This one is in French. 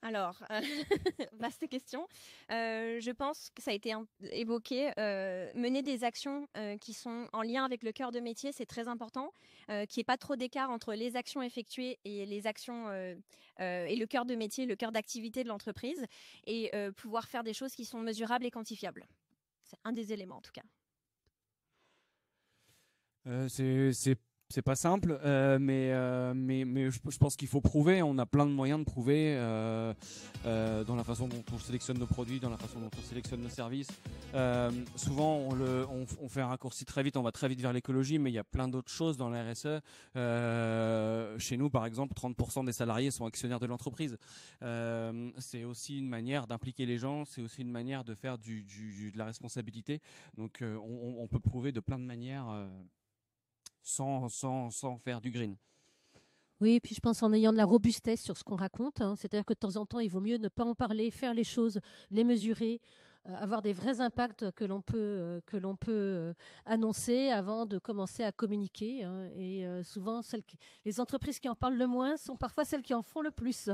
Alors, vaste question. Je pense que ça a été évoqué. Mener des actions qui sont en lien avec le cœur de métier, c'est très important. Qu'il n'y ait pas trop d'écart entre les actions effectuées et les actions et le cœur de métier, le cœur d'activité de l'entreprise, et pouvoir faire des choses qui sont mesurables et quantifiables. C'est un des éléments en tout cas. C'est pas simple, mais je pense qu'il faut prouver. On a plein de moyens de prouver dans la façon dont on sélectionne nos produits, dans la façon dont on sélectionne nos services. Souvent, on fait un raccourci très vite, on va très vite vers l'écologie, mais il y a plein d'autres choses dans la RSE. Chez nous, par exemple, 30% des salariés sont actionnaires de l'entreprise. C'est aussi une manière d'impliquer les gens, c'est aussi une manière de faire de la responsabilité. Donc, on peut prouver de plein de manières. Sans faire du green. Oui, et puis je pense en ayant de la robustesse sur ce qu'on raconte, hein. C'est-à-dire que de temps en temps, il vaut mieux ne pas en parler, faire les choses, les mesurer, avoir des vrais impacts que l'on peut annoncer avant de commencer à communiquer, hein. Et souvent, les entreprises qui en parlent le moins sont parfois celles qui en font le plus.